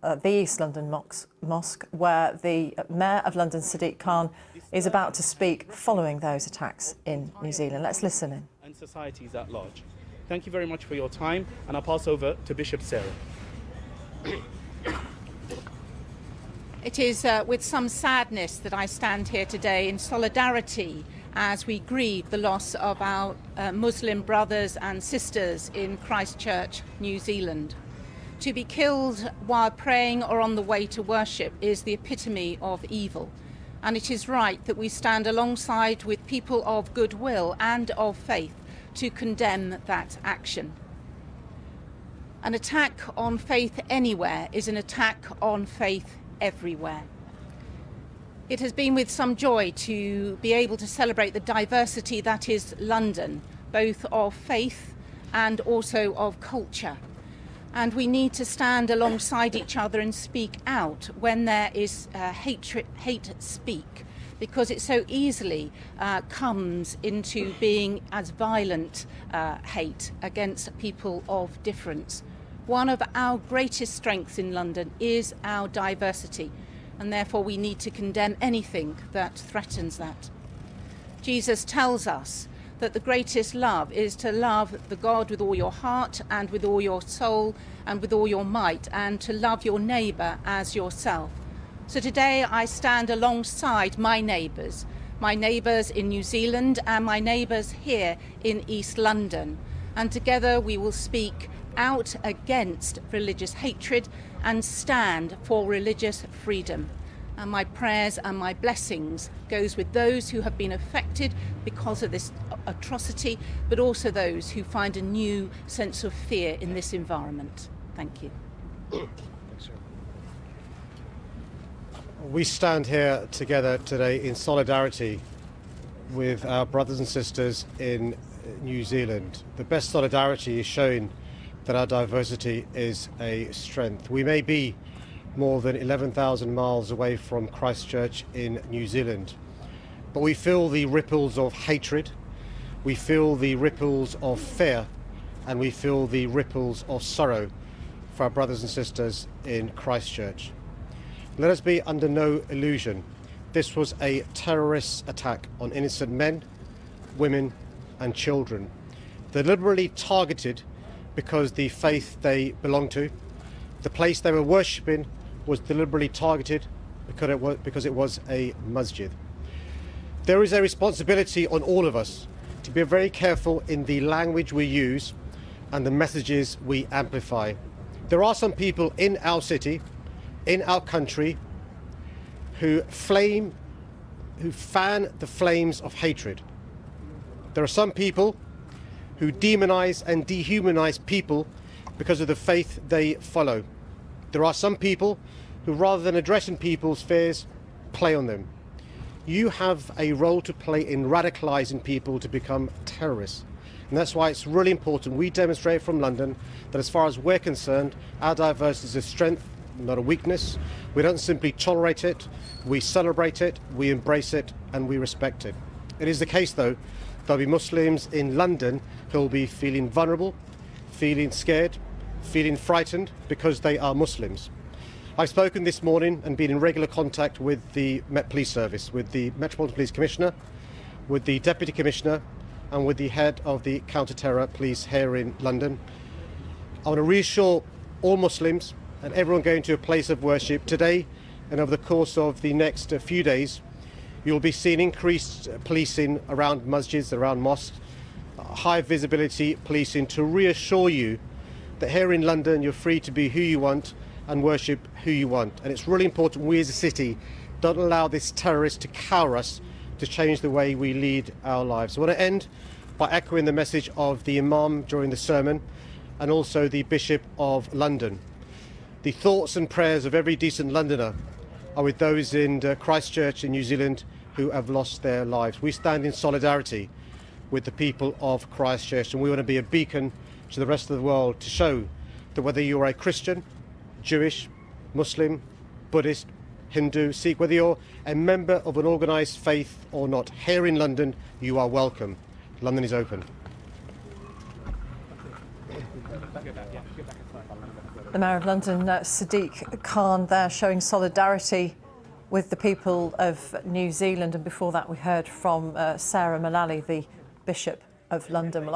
the East London Mosque, where the Mayor of London, Sadiq Khan, is about to speak following those attacks in New Zealand. Let's listen in. And societies at large. Thank you very much for your time, and I'll pass over to Bishop Sarah. It is with some sadness that I stand here today in solidarity as we grieve the loss of our Muslim brothers and sisters in Christchurch, New Zealand. To be killed while praying or on the way to worship is the epitome of evil, and it is right that we stand alongside with people of goodwill and of faith to condemn that action. An attack on faith anywhere is an attack on faith everywhere. It has been with some joy to be able to celebrate the diversity that is London, both of faith and also of culture. And we need to stand alongside each other and speak out when there is hate speak, because it so easily comes into being as violent hate against people of difference. One of our greatest strengths in London is our diversity, and therefore we need to condemn anything that threatens that. Jesus tells us that the greatest love is to love the God with all your heart and with all your soul and with all your might, and to love your neighbour as yourself. So today I stand alongside my neighbours in New Zealand and my neighbours here in East London, and together we will speak out against religious hatred and stand for religious freedom. And my prayers and my blessings goes with those who have been affected because of this atrocity, but also those who find a new sense of fear in this environment. Thank you. We stand here together today in solidarity with our brothers and sisters in New Zealand. The best solidarity is showing that our diversity is a strength. We may be more than 11,000 miles away from Christchurch in New Zealand, but we feel the ripples of hatred, we feel the ripples of fear, and we feel the ripples of sorrow for our brothers and sisters in Christchurch. Let us be under no illusion. This was a terrorist attack on innocent men, women and children, deliberately targeted because the faith they belong to, the place they were worshipping, was deliberately targeted because it was a masjid. There is a responsibility on all of us to be very careful in the language we use and the messages we amplify. There are some people in our city, in our country, who fan the flames of hatred. There are some people who demonize and dehumanize people because of the faith they follow. There are some people who, rather than addressing people's fears, play on them. You have a role to play in radicalizing people to become terrorists. And that's why it's really important we demonstrate from London that, as far as we're concerned, our diversity is a strength, not a weakness. We don't simply tolerate it, we celebrate it, we embrace it, and we respect it. It is the case, though, there'll be Muslims in London who'll be feeling vulnerable, feeling scared, feeling frightened because they are Muslims. I've spoken this morning and been in regular contact with the Met Police Service, with the Metropolitan Police Commissioner, with the Deputy Commissioner, and with the head of the counter-terror police here in London. I want to reassure all Muslims and everyone going to a place of worship today and over the course of the next few days, you'll be seeing increased policing around masjids, around mosques, high visibility policing to reassure you that here in London you're free to be who you want and worship who you want. And it's really important we as a city don't allow this terrorist to cower us to change the way we lead our lives. I want to end by echoing the message of the Imam during the sermon and also the Bishop of London. The thoughts and prayers of every decent Londoner are with those in Christchurch in New Zealand who have lost their lives. We stand in solidarity with the people of Christchurch, and we want to be a beacon to the rest of the world to show that whether you're a Christian, Jewish, Muslim, Buddhist, Hindu, Sikh, whether you're a member of an organised faith or not, here in London you are welcome. London is open. The Mayor of London, Sadiq Khan, there showing solidarity with the people of New Zealand. And before that, we heard from Sarah Mullally, the Bishop of London.